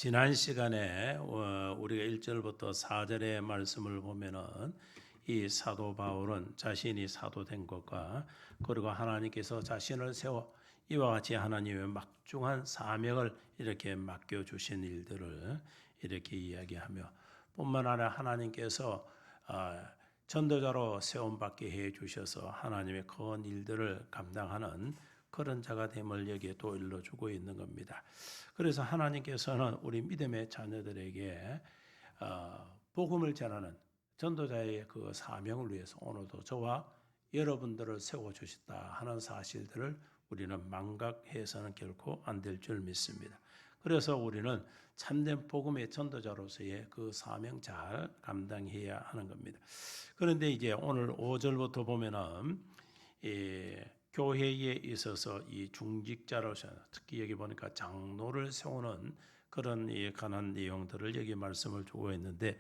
지난 시간에 우리가 1절부터 4절의 말씀을 보면은 이 사도 바울은 자신이 사도된 것과 그리고 하나님께서 자신을 세워 이와 같이 하나님의 막중한 사명을 이렇게 맡겨주신 일들을 이렇게 이야기하며 뿐만 아니라 하나님께서 전도자로 세움받게 해주셔서 하나님의 큰 일들을 감당하는 그런 자가 됨을 여기에 또 일러주고 있는 겁니다. 그래서 하나님께서는 우리 믿음의 자녀들에게 복음을 전하는 전도자의 그 사명을 위해서 오늘도 저와 여러분들을 세워주셨다 하는 사실들을 우리는 망각해서는 결코 안 될 줄 믿습니다. 그래서 우리는 참된 복음의 전도자로서의 그 사명 잘 감당해야 하는 겁니다. 그런데 이제 오늘 5절부터 보면은 교회에 있어서 이 중직자로서 특히 여기 보니까 장로를 세우는 그런 관한 내용들을 여기 말씀을 주고 있는데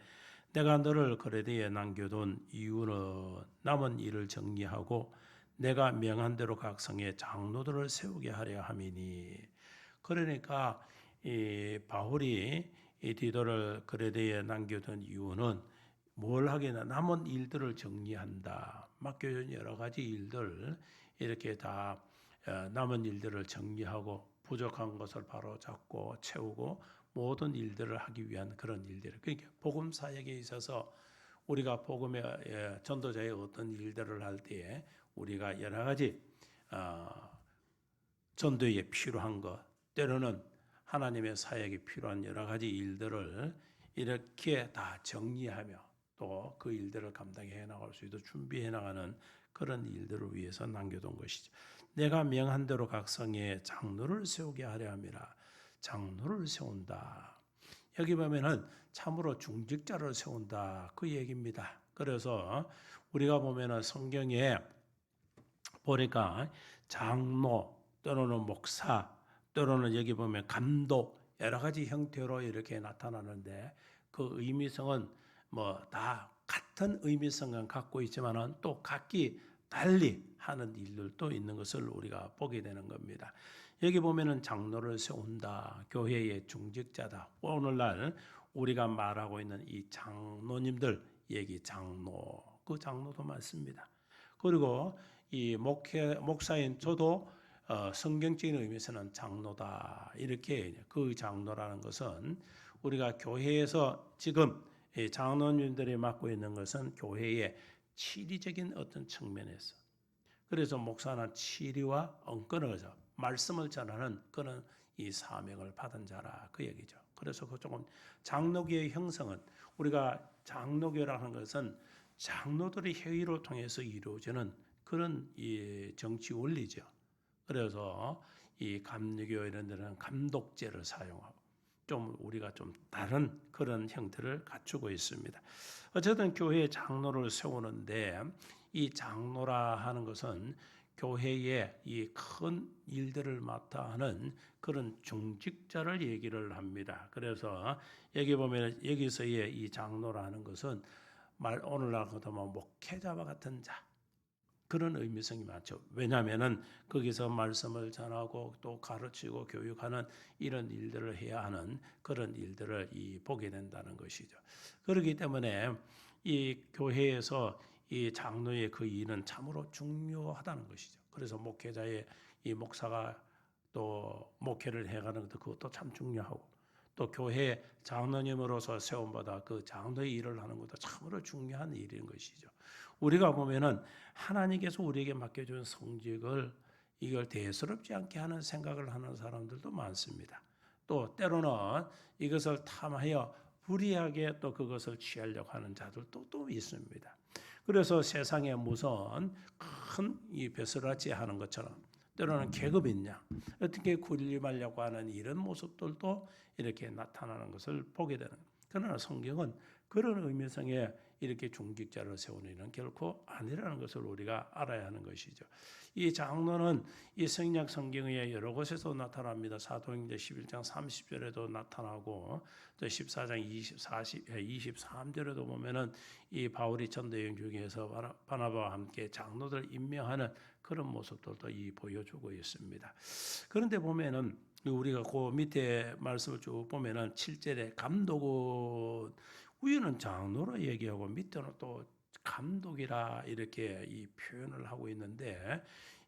내가 너를 그레데에 남겨둔 이유는 남은 일을 정리하고 내가 명한 대로 각 성에 장로들을 세우게 하려 함이니. 그러니까 이 바울이 이 디도를 그레데에 남겨둔 이유는 뭘 하겠나 남은 일들을 정리한다. 맡겨준 여러 가지 일들 이렇게 다 남은 일들을 정리하고 부족한 것을 바로 잡고 채우고 모든 일들을 하기 위한 그런 일들. 그러니까 복음 사역에 있어서 우리가 복음의 전도자의 어떤 일들을 할 때에 우리가 여러 가지 전도에 필요한 것, 때로는 하나님의 사역에 필요한 여러 가지 일들을 이렇게 다 정리하며 또 그 일들을 감당해 나갈 수 있도록 준비해 나가는 그런 일들을 위해서 남겨둔 것이죠. 내가 명한 대로 각 성에 장로를 세우게 하려 함이라. 장로를 세운다. 여기 보면은 참으로 중직자를 세운다 그 얘기입니다. 그래서 우리가 보면은 성경에 보니까 장로 또는 목사 또는 여기 보면 감독 여러 가지 형태로 이렇게 나타나는데 그 의미성은 뭐 다 같은 의미성은 갖고 있지만은 또 각기 달리 하는 일들도 있는 것을 우리가 보게 되는 겁니다. 여기 보면은 장로를 세운다. 교회의 중직자다. 오늘날 우리가 말하고 있는 이 장로님들 얘기 장로 그 장로도 많습니다. 그리고 이 목사인 저도 성경적인 의미에서는 장로다. 이렇게 그 장로라는 것은 우리가 교회에서 지금 장로님들이 맡고 있는 것은 교회의 치리적인 어떤 측면에서 그래서 목사는 치리와 언끈을 말씀을 전하는 그런 이 사명을 받은 자라 그 얘기죠. 그래서 그 조금 장로교의 형성은 우리가 장로교라는 것은 장로들의 회의를 통해서 이루어지는 그런 이 정치 원리죠. 그래서 이 감리교 이런 데는 감독제를 사용하고 좀 우리가 좀 다른 그런 형태를 갖추고 있습니다. 어쨌든 교회의 장로를 세우는데 이 장로라 하는 것은 교회의 이 큰 일들을 맡아 하는 그런 중직자를 얘기를 합니다. 그래서 여기 보면 여기서의 이 장로라 하는 것은 오늘날 같으면 목회자와 같은 자 그런 의미성이 많죠. 왜냐하면은 거기서 말씀을 전하고 또 가르치고 교육하는 이런 일들을 해야 하는 그런 일들을 보게 된다는 것이죠. 그렇기 때문에 이 교회에서 이 장로의 그 일은 참으로 중요하다는 것이죠. 그래서 목회자의 이 목사가 또 목회를 해가는 것도 그것도 참 중요하고 또 교회 장로님으로서 세움받아 그 장로의 일을 하는 것도 참으로 중요한 일인 것이죠. 우리가 보면은 하나님께서 우리에게 맡겨준 성직을 이걸 대수롭지 않게 하는 생각을 하는 사람들도 많습니다. 또 때로는 이것을 탐하여 불의하게 또 그것을 취하려고 하는 자들도 또 있습니다. 그래서 세상에 무슨 큰 이 벼슬아치 하는 것처럼 때로는 계급 있냐 어떻게 군림하려고 하는 이런 모습들도 이렇게 나타나는 것을 보게 되는. 그러나 성경은 그런 의미성에 이렇게 중직자를 세우는 일은 결코 아니라는 것을 우리가 알아야 하는 것이죠. 이 장로는 이 성약 성경의 여러 곳에서 나타납니다. 사도행전 11장 30절에도 나타나고 또 14장 23절에도 보면은 이 바울이 전도여행 중에서 바나바와 함께 장로들 임명하는 그런 모습들도 보여주고 있습니다. 그런데 보면은 우리가 그 밑에 말씀을 쭉 보면은 7절에 감독은 위에는 장로로 얘기하고 밑에는 또 감독이라 이렇게 이 표현을 하고 있는데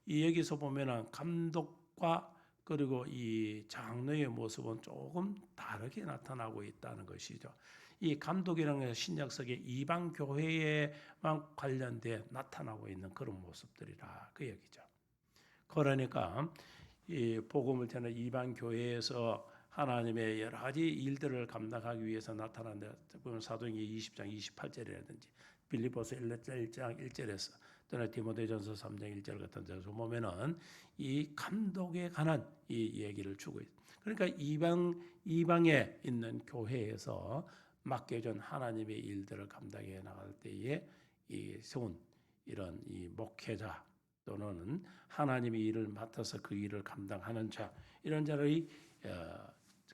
이 여기서 보면은 감독과 그리고 이 장로의 모습은 조금 다르게 나타나고 있다는 것이죠. 이 감독이라는 것은 신약성의 이방 교회에만 관련돼 나타나고 있는 그런 모습들이라 그 얘기죠. 그러니까 이 복음을 전하는 이방 교회에서 하나님의 여러 가지 일들을 감당하기 위해서 나타난다. 사도행전 20장 28절이라든지 빌립보서 1장 1절에서 또는 디모데전서 3장 1절 같은 데서 보면은 이 감독에 관한 이 얘기를 주고 있어요. 그러니까 이방에 있는 교회에서 맡겨준 하나님의 일들을 감당해 나갈 때에 이 세운 이런 이 목회자 또는 하나님의 일을 맡아서 그 일을 감당하는 자 이런 자를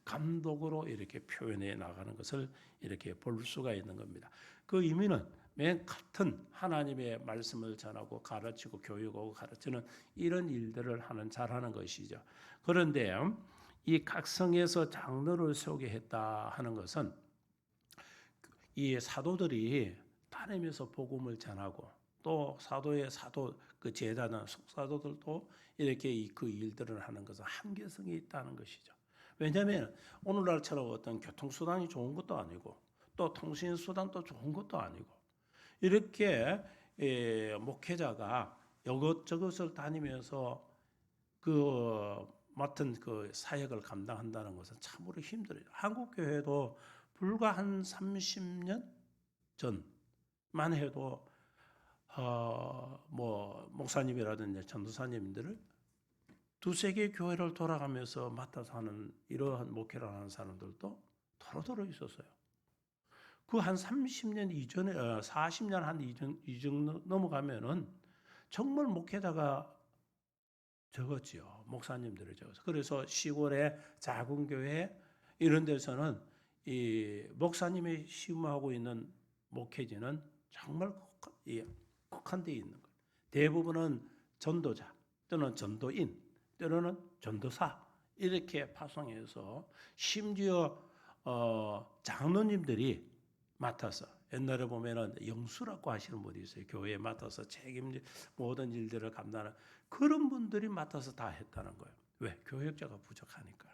감독으로 이렇게 표현해 나가는 것을 이렇게 볼 수가 있는 겁니다. 그 의미는 맨 같은 하나님의 말씀을 전하고 가르치고 교육하고 가르치는 이런 일들을 하는 잘하는 것이죠. 그런데 이 각성에서 장로를 세우게 했다 하는 것은 이 사도들이 다니면서 복음을 전하고 또 사도의 사도 그 제자는 속사도들도 이렇게 그 일들을 하는 것은 한계성이 있다는 것이죠. 왜냐하면 오늘날처럼 어떤 교통수단이 좋은 것도 아니고 또 통신수단도 좋은 것도 아니고 이렇게 목회자가 이것저것을 다니면서 그 맡은 그 사역을 감당한다는 것은 참으로 힘들어요. 한국 교회도 불과 한 30년 전만 해도 뭐 목사님이라든지 전도사님들을 두세 개 교회를 돌아가면서 맡아서 하는 이러한 목회를 하는 사람들도 더러더러 있었어요. 그 한 30년 이전에 40년 한 이전 넘어가면은 정말 목회자가 적었지요. 목사님들이 적어서. 그래서 시골의 작은 교회 이런 데서는 이 목사님이 시음하고 있는 목회지는 정말 국한 데 있는 거예요. 대부분은 전도자 또는 전도인 때로는 전도사 이렇게 파송해서 심지어 장로님들이 맡아서 옛날에 보면은 영수라고 하시는 분이 있어요. 교회에 맡아서 책임질 모든 일들을 감당하는 그런 분들이 맡아서 다 했다는 거예요. 왜? 교역자가 부족하니까.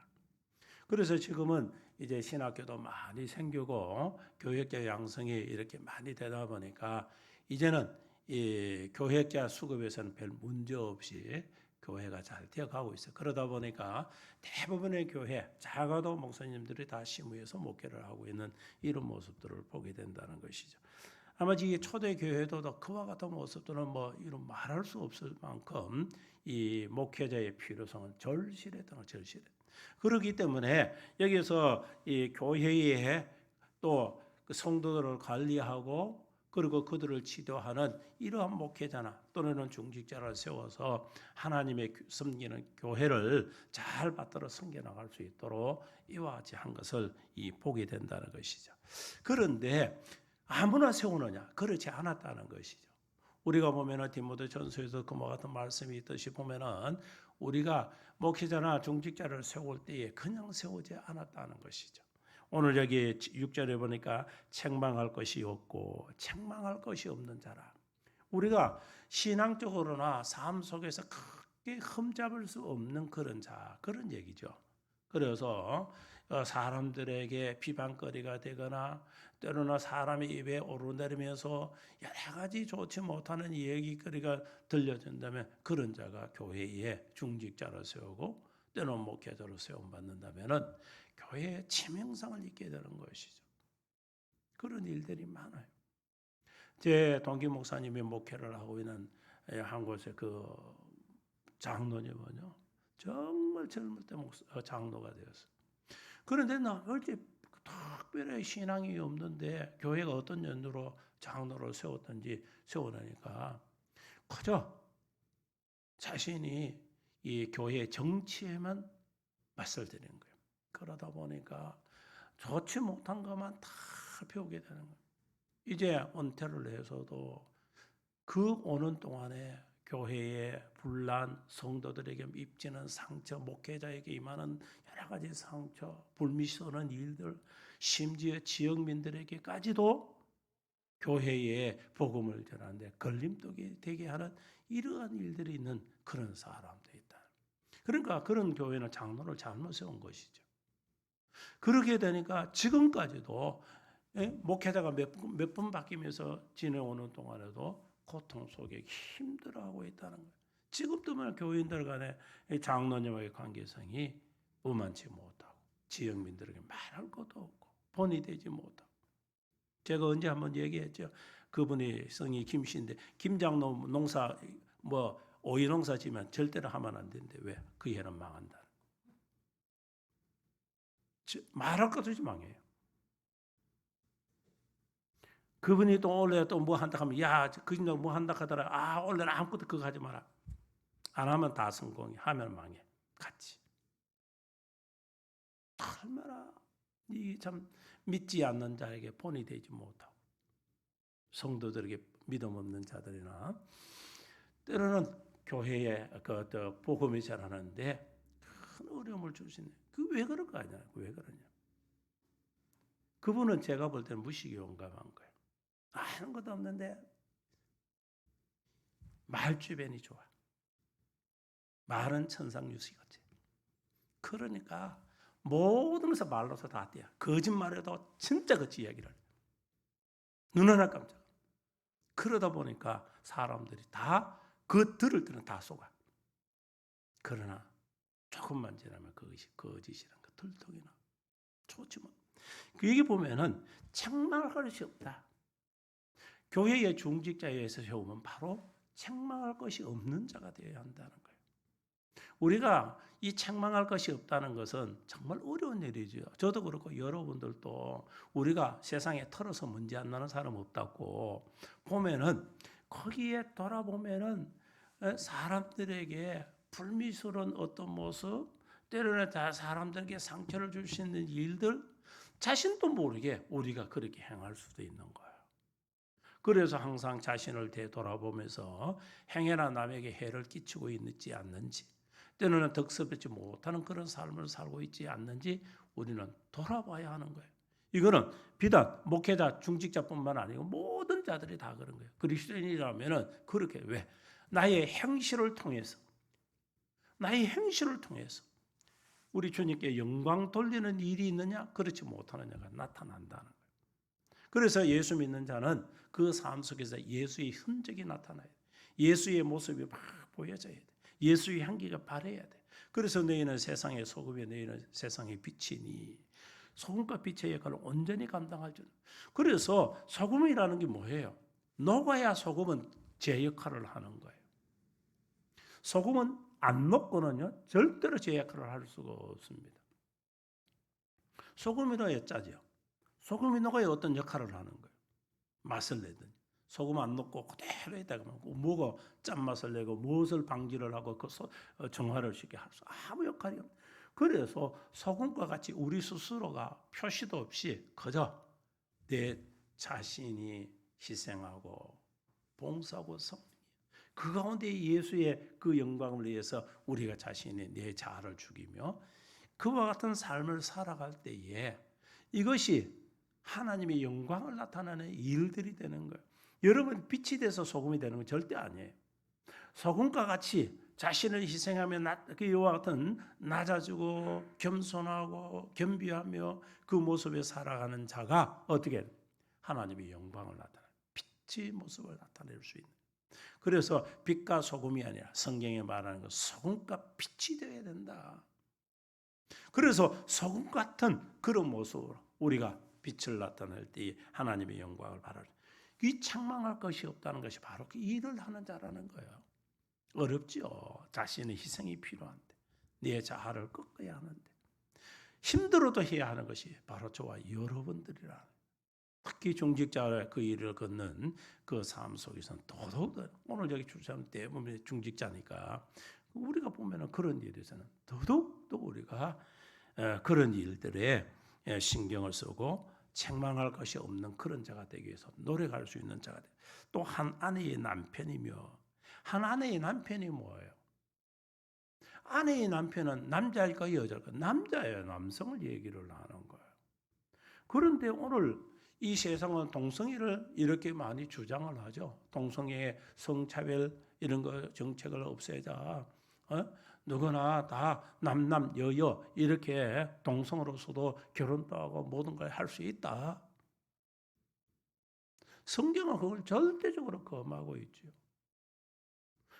그래서 지금은 이제 신학교도 많이 생기고 교역자 양성이 이렇게 많이 되다 보니까 이제는 이 교역자 수급에서는 별 문제 없이 교회가 잘 되어가고 있어요. 그러다 보니까 대부분의 교회, 작아도 목사님들이 다 심의해서 목회를 하고 있는 이런 모습들을 보게 된다는 것이죠. 아마 이 초대 교회도 그와 같은 모습들은 뭐 이런 말할 수 없을 만큼 이 목회자의 필요성은 절실했던 거 절실해. 그렇기 때문에 여기서 이 교회에 또 그 성도들을 관리하고 그리고 그들을 지도하는 이러한 목회자나 또는 중직자를 세워서 하나님의 섬기는 교회를 잘 받들어 섬겨 나갈 수 있도록 이와 같이 한 것을 보게 된다는 것이죠. 그런데 아무나 세우느냐? 그렇지 않았다는 것이죠. 우리가 보면은 디모데전서에서 그와 같은 말씀이 있듯이 보면은 우리가 목회자나 중직자를 세울 때에 그냥 세우지 않았다는 것이죠. 오늘 여기 6절에 보니까 책망할 것이 없고 책망할 것이 없는 자라. 우리가 신앙적으로나 삶 속에서 크게 흠잡을 수 없는 그런 자, 그런 얘기죠. 그래서 사람들에게 비방거리가 되거나 때로는 사람의 입에 오르내리면서 여러 가지 좋지 못하는 얘기거리가 들려진다면 그런 자가 교회에 중직자로 세우고 때로는 목회자로 세움받는다면은 교회에 치명상을 입게 되는 것이죠. 그런 일들이 많아요. 제 동기 목사님이 목회를 하고 있는 한 곳의 그 장로님은요, 정말 젊을 때 장로가 되었어요. 그런데 나머지 특별히 신앙이 없는데 교회가 어떤 연유로 장로를 세웠든지 세워놓으니까 그저 자신이 이 교회 정치에만 맞설 드리는 거예요. 그러다 보니까 좋지 못한 것만 다 배우게 되는 거예요. 이제 은퇴를 해서도 그 오는 동안에 교회의 분란, 성도들에게 입지는 상처, 목회자에게 임하는 여러 가지 상처, 불미스러운 일들, 심지어 지역민들에게까지도 교회에 복음을 전하는데 걸림돌이 되게 하는 이러한 일들이 있는 그런 사람들이 있다. 그러니까 그런 교회는 장로를 잘못 세운 것이죠. 그렇게 되니까 지금까지도 목회자가 몇 번 바뀌면서 지내오는 동안에도 고통 속에 힘들어하고 있다는 거예요. 지금도 교인들 간의 장로님과의 관계성이 무만치 못하고 지역민들에게 말할 것도 없고 본이 되지 못하고 제가 언제 한번 얘기했죠. 그분이 성이 김씨인데 김장로 농사 오이 농사 지면 절대로 하면 안 되는데 왜? 그 해는 망한다. 말할 것도 없이 망해요. 그분이 또 원래 또 뭐 한다 하면 그 집도 뭐 한다 하더라. 원래 아무것도 그거 하지 마라. 안 하면 다 성공이 하면 망해. 같이. 얼마나 이 참 믿지 않는 자에게 본이 되지 못하고 성도들에게 믿음 없는 자들이나 때로는 교회에 복음이 잘하는데 큰 어려움을 주시네. 그 왜 그런 거 아니야? 왜 그러냐? 그분은 제가 볼 때는 무식이 용감한 거예요. 아는 것도 없는데 말주변이 좋아. 말은 천상유수같이. 그러니까 모든 것을 말로서 다 떼야. 거짓말해도 진짜 그치 이야기를 해. 눈 하나 깜짝. 그러다 보니까 사람들이 다 그 들을 때는 다 속아. 그러나 조금만 지나면 그것이 거짓이란 거 들통이 나. 좋지만 그 얘기 보면은 책망할 것이 없다. 교회의 중직자에서 세우면 바로 책망할 것이 없는 자가 되어야 한다는 거예요. 우리가 이 책망할 것이 없다는 것은 정말 어려운 일이죠. 저도 그렇고 여러분들도 우리가 세상에 털어서 문제 안 나는 사람 없다고 보면은 거기에 돌아보면은 사람들에게 불미스러운 어떤 모습, 때로는 다 사람들에게 상처를 줄 수 있는 일들, 자신도 모르게 우리가 그렇게 행할 수도 있는 거예요. 그래서 항상 자신을 되돌아보면서 행여나 남에게 해를 끼치고 있지 않는지, 때로는 덕스럽지 못하는 그런 삶을 살고 있지 않는지 우리는 돌아봐야 하는 거예요. 이거는 비단 목회자, 중직자뿐만 아니고 모든 자들이 다 그런 거예요. 그리스도인이라면은 그렇게 왜? 나의 행실을 통해서 우리 주님께 영광 돌리는 일이 있느냐? 그렇지 못하느냐가 나타난다는 거예요. 그래서 예수 믿는 자는 그 삶 속에서 예수의 흔적이 나타나야 돼. 예수의 모습이 막 보여져야 돼. 예수의 향기가 발해야 돼. 그래서 너희는 세상의 소금이 너희는 세상의 빛이니 소금과 빛의 역할을 온전히 감당할 줄. 그래서 소금이라는 게 뭐예요? 녹아야 소금은 제 역할을 하는 거예요. 소금은 안 녹고는요 절대로 제 역할을 할 수가 없습니다. 소금이 넣어야 짜죠. 소금이 녹아야 어떤 역할을 하는 거예요. 맛을 내든. 소금 안 넣고 그대로 있다가 뭐가 짠맛을 내고 무엇을 방지를 하고 그 정화를 시게 할 수 아무 역할이 없어요. 그래서 소금과 같이 우리 스스로가 표시도 없이 그저 내 자신이 희생하고 봉사하고 그 가운데 예수의 그 영광을 위해서 우리가 자신의 내 자아를 죽이며 그와 같은 삶을 살아갈 때에 이것이 하나님의 영광을 나타내는 일들이 되는 거예요. 여러분 빛이 돼서 소금이 되는 건 절대 아니에요. 소금과 같이 자신을 희생하며 이와 같은 낮아지고 겸손하고 겸비하며 그 모습에 살아가는 자가 어떻게 하나님의 영광을 나타내는 빛의 모습을 나타낼 수 있는. 그래서 빛과 소금이 아니라 성경에 말하는 것 소금과 빛이 되어야 된다. 그래서 소금 같은 그런 모습으로 우리가 빛을 나타낼 때 하나님의 영광을 바라는 이 책망할 것이 없다는 것이 바로 그 일을 하는 자라는 거예요. 어렵죠. 자신의 희생이 필요한데 내 자아를 꺾어야 하는데 힘들어도 해야 하는 것이 바로 저와 여러분들이라. 특히 중직자의 그 일을 걷는 그 삶 속에서는 더더욱 오늘 여기 주사님 대부분 중직자니까 우리가 보면은 그런 일에서는 더더욱 또 우리가 그런 일들에 신경을 쓰고 책망할 것이 없는 그런 자가 되기 위해서 노력할 수 있는 자가 돼. 또 한 아내의 남편이며 한 아내의 남편이 뭐예요? 아내의 남편은 남자일까 여자일까? 남자예요. 남성을 얘기를 하는 거예요. 그런데 오늘 이 세상은 동성애를 이렇게 많이 주장을 하죠. 동성애, 성차별 이런 거 정책을 없애자. 누구나 다 남남 여여 이렇게 동성으로서도 결혼도 하고 모든 걸 할 수 있다. 성경은 그걸 절대적으로 금하고 있죠.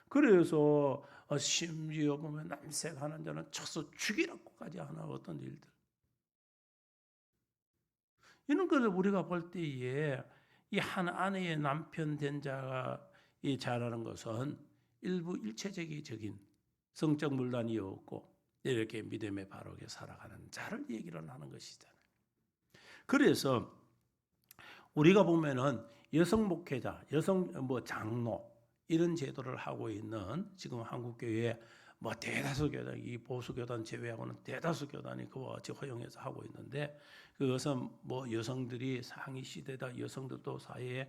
그래서 심지어 보면 남색하는 자는 쳐서 죽이라고까지 하는 어떤 일들. 이런 것을 우리가 볼 때에 이 한 아내의 남편 된 자가 이 잘하는 것은 일부 일체적인 성적 문란이 없고 이렇게 믿음에 바르게 살아가는 자를 얘기를 하는 것이잖아요. 그래서 우리가 보면은 여성 목회자, 여성 장로 이런 제도를 하고 있는 지금 한국 교회 대다수 교단, 이 보수 교단 제외하고는 대다수 교단이 그와 같이 허용해서 하고 있는데 그것은 여성들이 상위 시대다 여성들도 사회에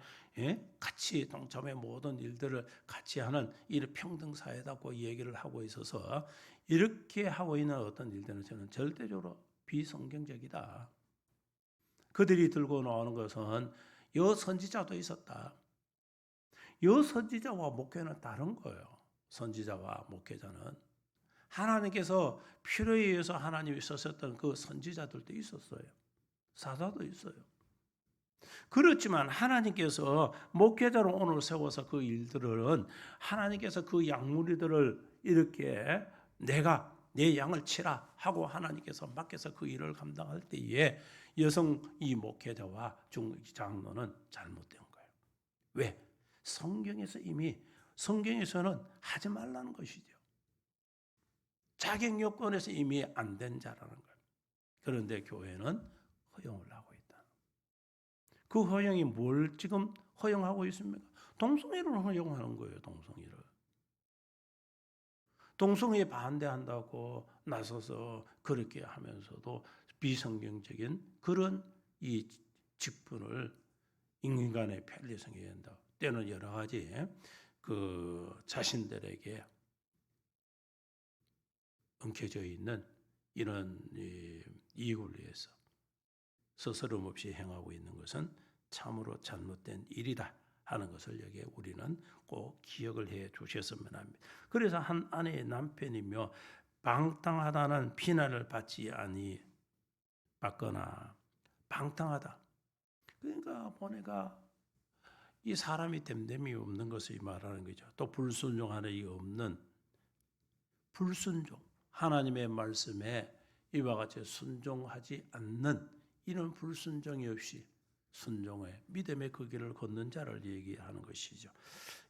같이 동참해 모든 일들을 같이 하는 이런 평등 사회다고 얘기를 하고 있어서 이렇게 하고 있는 어떤 일들은 저는 절대적으로 비성경적이다. 그들이 들고 나오는 것은 여선지자도 있었다. 여선지자와 목회는 다른 거예요. 선지자와 목회자는 하나님께서 필요에 의해서 하나님이 쓰셨던 그 선지자들도 있었어요. 사사도 있어요. 그렇지만 하나님께서 목회자로 오늘 세워서 그 일들은 하나님께서 그 양무리들을 이렇게 내가 내 양을 치라 하고 하나님께서 맡겨서 그 일을 감당할 때에 여성 이 목회자와 장로는 잘못된 거예요. 왜? 성경에서는 하지 말라는 것이죠. 자격 요건에서 이미 안 된 자라는 거예요. 그런데 교회는 허용을 하고 있다. 그 허용이 뭘 지금 허용하고 있습니까? 동성애를 허용하는 거예요. 동성애에 반대한다고 나서서 그렇게 하면서도 비성경적인 그런 이 직분을 인간의 편리성에 된다. 때는 여러 가지 그 자신들에게 엉켜져 있는 이런 이익을 위해서 스스럼 없이 행하고 있는 것은 참으로 잘못된 일이다 하는 것을 여기에 우리는 꼭 기억을 해 주셨으면 합니다. 그래서 한 아내의 남편이며 방탕하다는 비난을 받거나 방탕하다. 그러니까 보니까 이 사람이 됨됨이 없는 것을 말하는 거죠. 또 불순종하는 이 없는 불순종. 하나님의 말씀에 이와 같이 순종하지 않는 이런 불순종이 없이 순종의 믿음의 그 길을 걷는 자를 얘기하는 것이죠.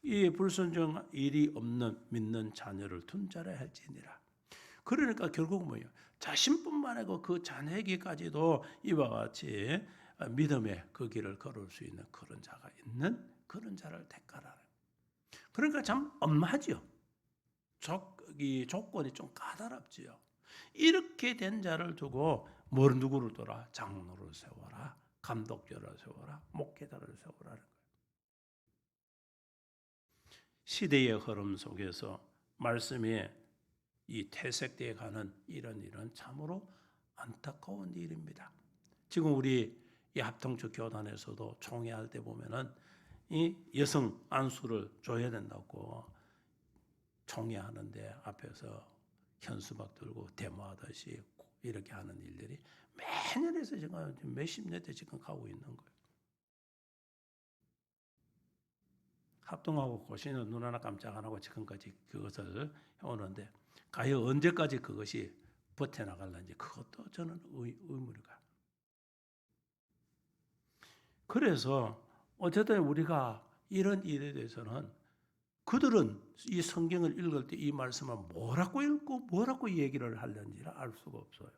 이 불순종 일이 없는 믿는 자녀를 둔 자라 할지니라. 그러니까 결국 뭐예요? 자신뿐만 아니고 그 자녀에게까지도 이와 같이 믿음의 그 길을 걸을 수 있는 그런 자가 있는 그런 자를 택하라는. 그러니까 참 엄하죠. 조건이 좀 까다롭지요. 이렇게 된 자를 두고 누구를 둬라? 장로를 세워라. 감독자를 세워라. 목회자를 세워라는 거예요. 시대의 흐름 속에서 말씀이 이 퇴색되어 가는 이런 일은 참으로 안타까운 일입니다. 지금 우리 이 합동적 교단에서도 총회할 때 보면은 이 여성 안수를 줘야 된다고 총회하는데 앞에서 현수막 들고 데모하듯이 이렇게 하는 일들이 매년에서 지금 몇십 년째 지금 가고 있는 거예요. 합동하고 고시는 눈 하나 깜짝 안 하고 지금까지 그것을 해오는데 과연 언제까지 그것이 버텨나갈는지 그것도 저는 의문이가. 그래서 어쨌든 우리가 이런 일에 대해서는 그들은 이 성경을 읽을 때 이 말씀을 뭐라고 읽고 뭐라고 얘기를 하려는지를 알 수가 없어요.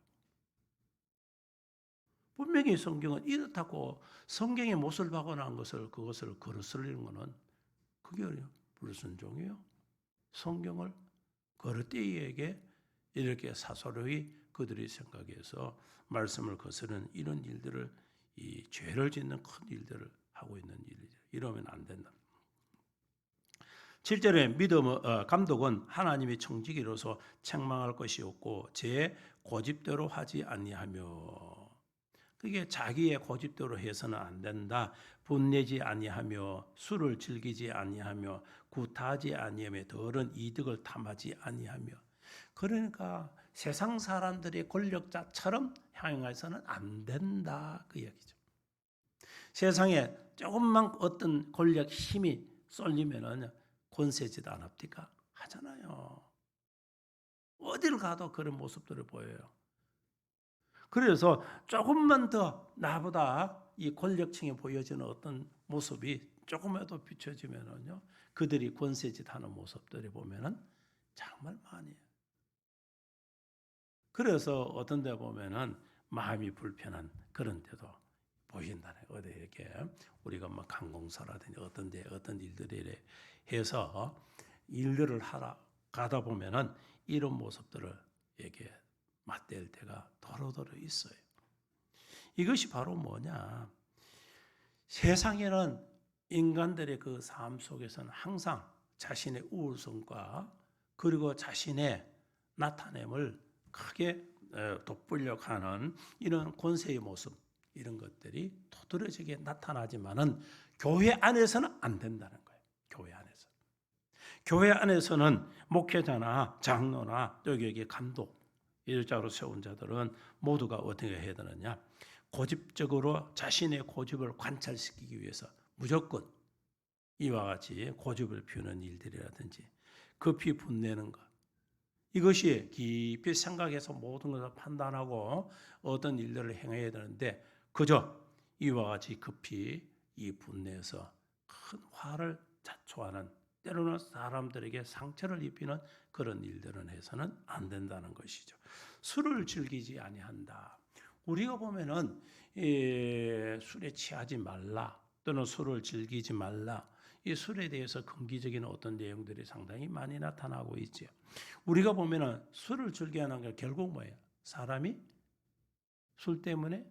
분명히 성경은 이렇다고 성경의 못을 박아놓은 그것을 걸어쓰는 것은 그게 불순종이에요. 성경을 거르띠에게 이렇게 사소로이 그들이 생각해서 말씀을 거스르는 이런 일들을 이 죄를 짓는 큰 일들을 하고 있는 일이죠. 이러면 안 된다. 7절에 감독은 하나님의 청지기로서 책망할 것이 없고 제 고집대로 하지 아니하며, 그게 자기의 고집대로 해서는 안 된다. 분내지 아니하며 술을 즐기지 아니하며 구타하지 아니하며 더러운 이득을 탐하지 아니하며. 그러니까 세상 사람들의 권력자처럼 행해서는 안 된다, 그 얘기죠. 세상에 조금만 어떤 권력 힘이 쏠리면은 권세지도 안 합니까? 하잖아요. 어딜 가도 그런 모습들을 보여요. 그래서 조금만 더 나보다 이 권력층에 보여지는 어떤 모습이 조금이라도 비춰지면은요, 그들이 권세짓하는 모습들을 보면은 정말 많이 해요. 그래서 어떤 데 보면은 마음이 불편한 그런 데도 보인다네. 어디 이렇게 우리가 뭐 관공서라든지 어떤 일들에 해서 일들을 하러 가다 보면은 이런 모습들을 이렇게 맞댈 때가 도로도로 있어요. 이것이 바로 뭐냐? 세상에는 인간들의 그 삶 속에서는 항상 자신의 우월성과 그리고 자신의 나타냄을 크게 돋보려고 하는 이런 권세의 모습, 이런 것들이 도드라지게 나타나지만은 교회 안에서는 안 된다는 거예요. 교회 안에서. 교회 안에서는 목회자나 장로나 여기 감독, 일자로 세운 자들은 모두가 어떻게 해야 되느냐? 고집적으로 자신의 고집을 관찰시키기 위해서 무조건 이와 같이 고집을 피우는 일들이라든지 급히 분내는 것, 이것이 깊이 생각해서 모든 것을 판단하고 어떤 일들을 행해야 되는데 그저 이와 같이 급히 이 분내에서 큰 화를 자초하는, 때로는 사람들에게 상처를 입히는 그런 일들은 해서는 안 된다는 것이죠. 술을 즐기지 아니한다. 우리가 보면은 술에 취하지 말라 또는 술을 즐기지 말라, 이 술에 대해서 긍기적인 어떤 내용들이 상당히 많이 나타나고 있죠. 우리가 보면은 술을 즐겨하는 게 결국 뭐예요? 사람이 술 때문에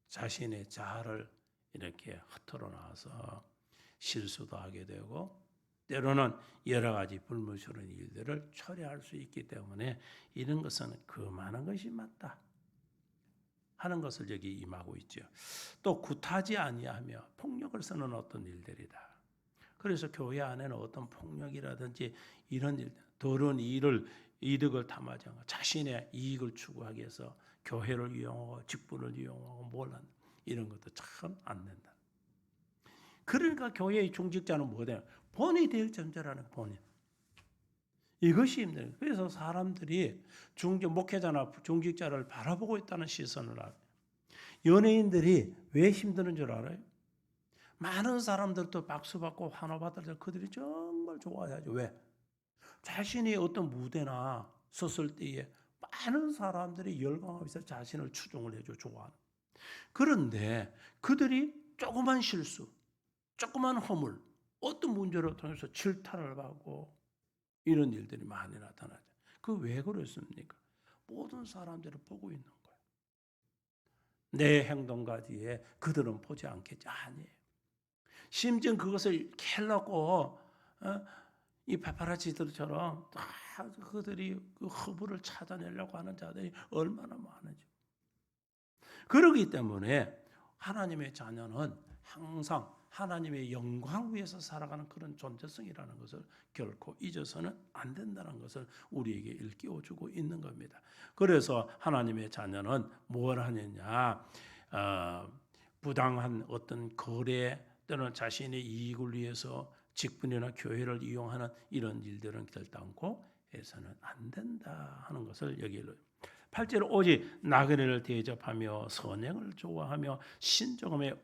자신의 자아를 이렇게 흩어져 나와서 실수도 하게 되고 때로는 여러 가지 불미스러운 일들을 처리할 수 있기 때문에 이런 것은 그만한 것이 맞다 하는 것을 여기 임하고 있죠. 또 굿하지 아니하며 폭력을 쓰는 어떤 일들이다. 그래서 교회 안에는 어떤 폭력이라든지 이런 일, 더러운 이득을 탐하지 않고 자신의 이익을 추구하기 위해서 교회를 이용하고 직분을 이용하고 몰라, 이런 것도 참 안 된다. 그러니까 교회의 중직자는 뭐냐? 본이 될 존재라는 본인. 이것이 힘들어요. 그래서 사람들이 목회자나 중직자를 바라보고 있다는 시선을 알아요. 연예인들이 왜 힘드는 줄 알아요? 많은 사람들도 박수받고 환호받을 때 그들이 정말 좋아하죠. 왜? 자신이 어떤 무대나 섰을 때에 많은 사람들이 열광하면서 자신을 추종을 해줘, 좋아하는. 그런데 그들이 조그만 실수, 조그만 허물, 어떤 문제를 통해서 질타를 받고 이런 일들이 많이 나타나죠. 그 왜 그렇습니까? 모든 사람들을 보고 있는 거예요. 내 행동과 뒤에 그들은 보지 않겠지. 아니에요. 심지어 그것을 캘려고 이 파파라치들처럼 다 그들이 그 허물을 찾아내려고 하는 자들이 얼마나 많은지. 그러기 때문에 하나님의 자녀는 항상 하나님의 영광 위에서 살아가는 그런 존재성이라는 것을 결코 잊어서는 안 된다는 것을 우리에게 일깨워주고 있는 겁니다. 그래서 하나님의 자녀는 뭘 하느냐? 부당한 어떤 거래 또는 자신의 이익을 위해서 직분이나 교회를 이용하는 이런 일들은 결단코 해서는 안 된다 하는 것을 여기로. 8절 오직 나그네를 대접하며 선행을 좋아하며 신정함에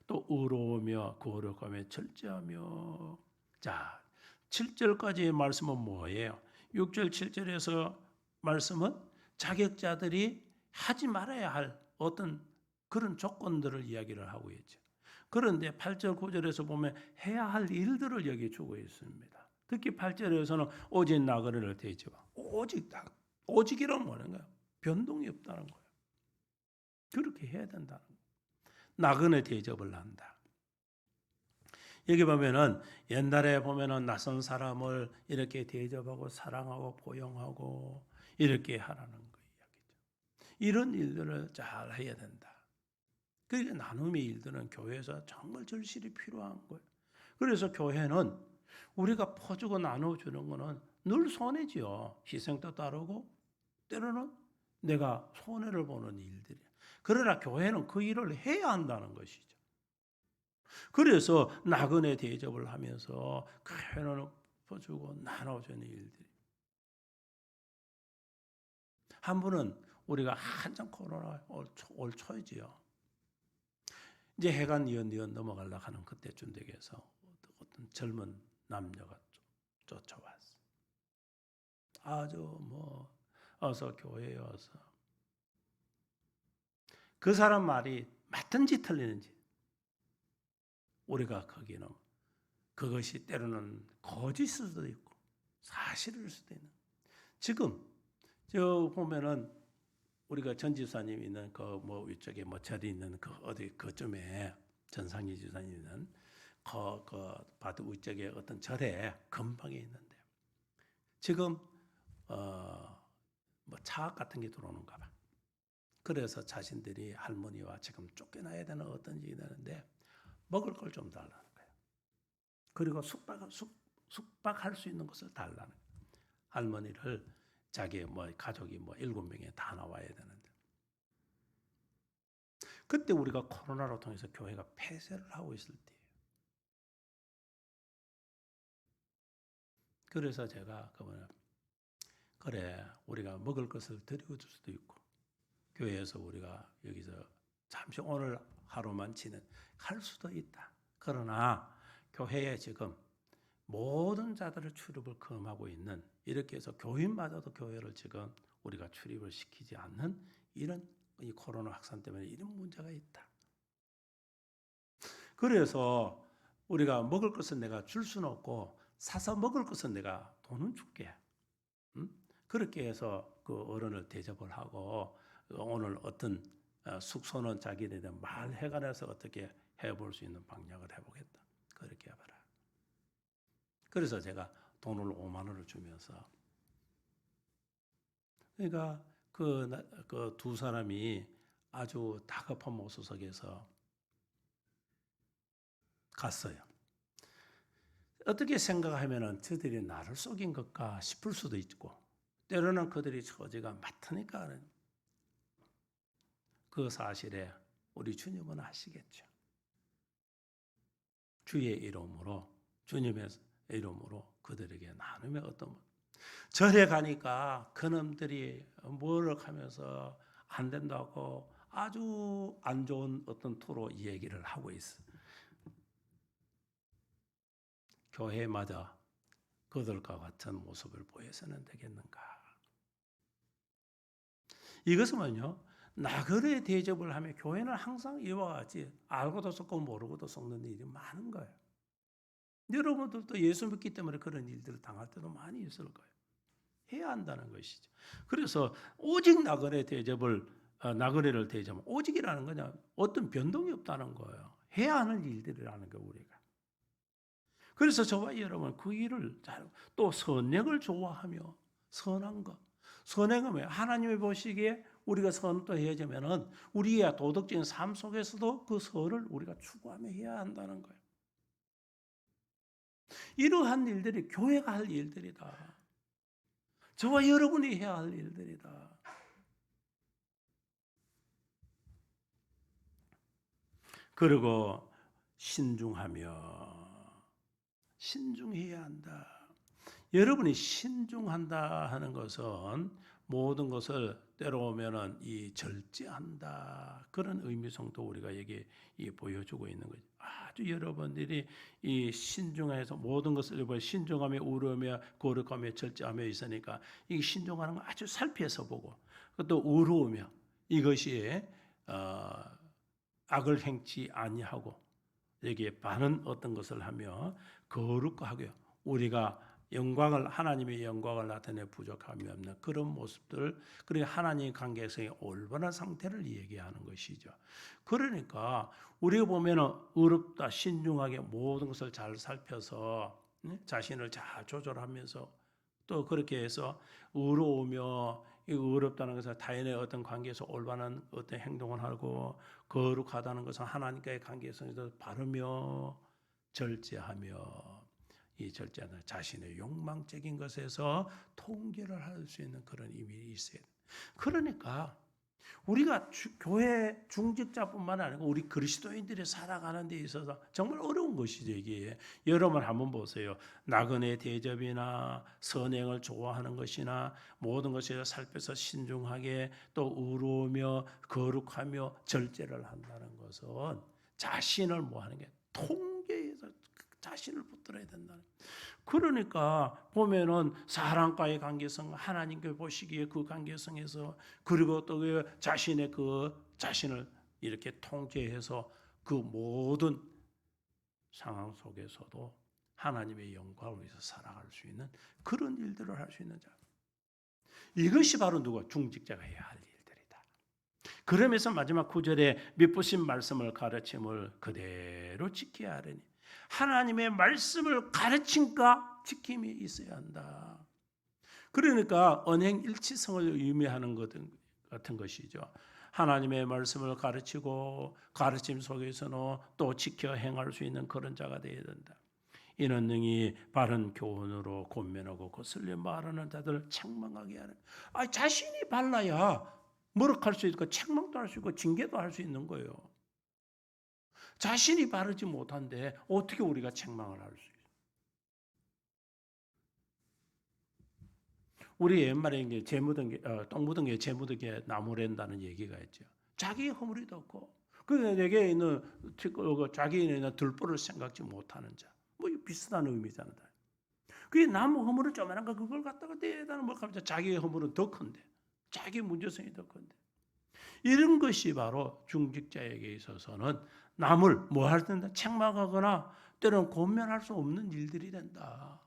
또 의로우며 거룩하며 철저하며. 자, 7절까지의 말씀은 뭐예요? 6절 7절에서 말씀은 자격자들이 하지 말아야 할 어떤 그런 조건들을 이야기를 하고 있죠. 그런데 8절 9절에서 보면 해야 할 일들을 여기 주고 있습니다. 특히 8절에서는 오직 나그네를 대접하. 오직이란 뭐는 거예요? 변동이 없다는 거예요. 그렇게 해야 된다는 거예요. 나그네 대접을 한다. 여기 보면은 옛날에 보면은 낯선 사람을 이렇게 대접하고 사랑하고 포용하고 이렇게 하라는 거 이야기죠. 이런 일들을 잘 해야 된다. 그러니까 나눔의 일들은 교회에서 정말 절실히 필요한 거예요. 그래서 교회는 우리가 퍼주고 나눠주는 거는 늘 손해지요. 희생도 따르고 때로는 내가 손해를 보는 일들이에요. 그러나 교회는 그 일을 해야 한다는 것이죠. 그래서 나그네 대접을 하면서 교회는 퍼주고 나눠주는 일들이. 한 분은 우리가 한참 코로나 올 초이지요. 이제 해가 뉘엿뉘엿 넘어가려고 하는 그때쯤 되게서 어떤 젊은 남녀가 쫓아왔어. 아주 어서 교회에 와서. 그 사람 말이 맞든지 틀리는지 우리가 거기는 그것이 때로는 거짓일 수도 있고 사실일 수도 있는. 지금 저 보면은 우리가 전 지사님 있는 그 위쪽에 절이 있는 그 어디 그쯤에 전상희 지사님 있는 그 바드 위쪽에 어떤 절에 근방에 있는데 지금 차악 같은 게 들어오는가 봐. 그래서 자신들이 할머니와 지금 쫓겨나야 되는 어떤 일이 되는데 먹을 걸 좀 달라는 거예요. 그리고 숙박할 수 있는 것을 달라는 거예요. 할머니를 자기 가족이 7명에 다 나와야 되는데 그때 우리가 코로나로 통해서 교회가 폐쇄를 하고 있을 때예요. 그래서 제가 그래 우리가 먹을 것을 드리고 줄 수도 있고 교회에서 우리가 여기서 잠시 오늘 하루만 할 수도 있다. 그러나 교회에 지금 모든 자들의 출입을 금하고 있는 이렇게 해서 교인마저도 교회를 지금 우리가 출입을 시키지 않는 이런 이 코로나 확산 때문에 이런 문제가 있다. 그래서 우리가 먹을 것은 내가 줄 수는 없고 사서 먹을 것은 내가 돈은 줄게. 그렇게 해서 그 어른을 대접을 하고 오늘 어떤 숙소는 자기네들 마을 해관에서 어떻게 해볼 수 있는 방향을 해보겠다. 그렇게 해봐라. 그래서 제가 돈을 5만 원을 주면서 그러니까 그 두 사람이 아주 다급한 모습 속에서 갔어요. 어떻게 생각하면은 저들이 나를 속인 것까 싶을 수도 있고 때로는 그들이 처지가 맡으니까 그 사실에 우리 주님은 아시겠죠. 주의 이름으로 주님의 이름으로 그들에게 나눔의 어떤 절에 가니까 그놈들이 뭐를 하면서 안 된다고 아주 안 좋은 어떤 토로 얘기를 하고 있어. 교회마다 그들과 같은 모습을 보여서는 되겠는가? 이것은요 나그네 대접을 하며 교회는 항상 이와 같이 알고도 섞고 모르고도 섞는 일이 많은 거예요. 여러분들도 예수 믿기 때문에 그런 일들을 당할 때도 많이 있을 거예요. 해야 한다는 것이죠. 그래서 오직 나그네를 대접하면 오직이라는 거냐 어떤 변동이 없다는 거예요. 해야 하는 일들이라는 거예요 우리가. 그래서 저와 여러분 그 일을 또 선행을 좋아하며 선한 것. 선행은 하나님이 보시기에 우리가 선도 해야되면은 우리의 도덕적인 삶 속에서도 그 선을 우리가 추구하며 해야 한다는 거예요. 이러한 일들이 교회가 할 일들이다. 저와 여러분이 해야 할 일들이다. 그리고 신중해야 한다. 여러분이 신중한다 하는 것은 모든 것을 때려오면은 이 절제한다 그런 의미성도 우리가 여기 보여주고 있는 거죠. 아주 여러분들이 이 신중해서 모든 것을 신중하며 우려하며 거룩하며 절제하며 있으니까 이 신중하는 거 아주 살피해서 보고 또 우려우며 이것이 악을 행치 아니하고 여기에 바른 어떤 것을 하며 거룩하고요. 우리가 하나님의 영광을 나타내 부족함이 없는 그런 모습들, 그리고 하나님의 관계성의 올바른 상태를 얘기하는 것이죠. 그러니까 우리가 보면은 의롭다, 신중하게 모든 것을 잘 살펴서 자신을 잘 조절하면서 또 그렇게 해서 의로우며, 이 의롭다는 것은 타인의 어떤 관계에서 올바른 어떤 행동을 하고, 거룩하다는 것은 하나님과의 관계성에서 바르며 절제하며, 이 절제하는 자신의 욕망적인 것에서 통제를 할 수 있는 그런 의미가 있어요. 그러니까 우리가 교회 중직자뿐만 아니고 우리 그리스도인들이 살아가는 데 있어서 정말 어려운 것이죠. 이게 여러분 한번 보세요. 나그네 대접이나 선행을 좋아하는 것이나 모든 것에 살펴서 신중하게 또 의로우며 거룩하며 절제를 한다는 것은 자신을 뭐하는 게 통제해서 자신을 붙들어야 된다는. 그러니까 보면은 사람과의 관계성, 하나님께 보시기에 그 관계성에서, 그리고 또 그 자신의 그 자신을 이렇게 통제해서 그 모든 상황 속에서도 하나님의 영광을 위해서 살아갈 수 있는 그런 일들을 할 수 있는 자. 이것이 바로 누가 중직자가 해야 할 일들이다. 그러면서 마지막 9절에 밑부신 말씀을 가르침을 그대로 지켜야 하려니, 하나님의 말씀을 가르침과 지킴이 있어야 한다. 그러니까 언행 일치성을 의미하는 것 같은 것이죠. 하나님의 말씀을 가르치고 가르침 속에서는 또 지켜 행할 수 있는 그런 자가 되어야 된다. 이는 능히 바른 교훈으로 권면하고 거슬려 말하는 자들을 책망하게 하는. 자신이 발라야 머럭할 수 있고 책망도 할 수 있고 징계도 할 수 있는 거예요. 자신이 바르지 못한데 어떻게 우리가 책망을 할 수 있어요? 우리 옛말에 이제 똥 묻은 게 재 묻은 게 나무랜다는 얘기가 있죠. 자기 허물이 덮고 그 내게 있는 자기에 있는 들보를 생각지 못하는 자. 뭐 비슷한 의미잖아요. 그게 나무 허물을 조만한 거 그걸 갖다가 대단한 뭐 갑자기 자기의 허물은 더 큰데, 자기 문제성이 더 큰데. 이런 것이 바로 중직자에게 있어서는 남을 뭐 할 텐데 책망하거나 때로는 권면할 수 없는 일들이 된다.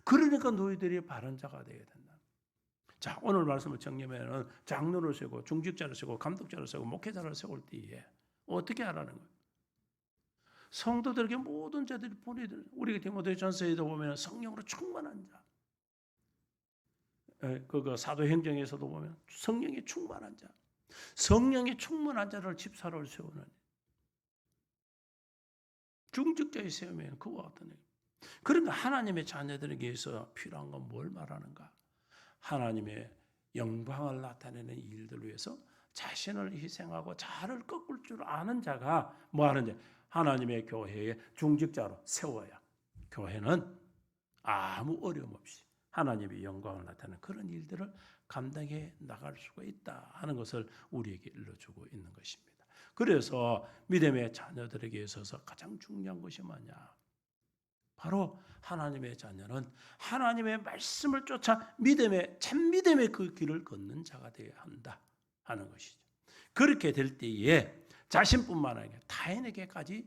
그러니까 너희들이 바른 자가 되어야 된다. 자, 오늘 말씀을 정리하면 장로를 세고 중직자를 세고 감독자를 세고 목회자를 세울 때에 어떻게 하라는 거예요? 성도들에게 모든 자들이 보내들, 우리가 디모데전서에도 보면 성령으로 충만한 자, 그거 사도행정에서도 보면 성령에 충만한 자, 성령에 충만한 자를 집사를 세우는 중직자의 세우면 그와 같은. 그러니까 하나님의 자녀들에게서 필요한 건 뭘 말하는가? 하나님의 영광을 나타내는 일들 위해서 자신을 희생하고 자를 꺾을 줄 아는 자가 뭐 하는지, 하나님의 교회의 중직자로 세워야 교회는 아무 어려움 없이 하나님의 영광을 나타내는 그런 일들을 감당해 나갈 수가 있다 하는 것을 우리에게 일러주고 있는 것입니다. 그래서 믿음의 자녀들에게 있어서 가장 중요한 것이 뭐냐? 바로 하나님의 자녀는 하나님의 말씀을 쫓아 참 믿음의 그 길을 걷는 자가 되어야 한다 하는 것이죠. 그렇게 될 때에 자신뿐만 아니라 타인에게까지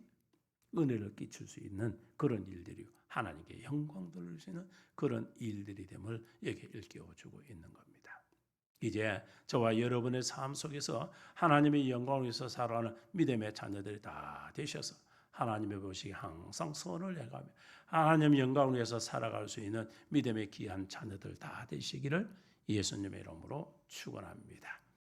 은혜를 끼칠 수 있는 그런 일들이 하나님께 영광 돌릴 수 있는 그런 일들이 됨을 여기 일깨워주고 있는 겁니다. 이제 저와 여러분의 삶 속에서 하나님의 영광을 위해서 살아가는 믿음의 자녀들이 다 되셔서 하나님의 보시기에 항상 선을 해가며 하나님의 영광을 위해서 살아갈 수 있는 믿음의 귀한 자녀들 다 되시기를 예수님의 이름으로 축원합니다.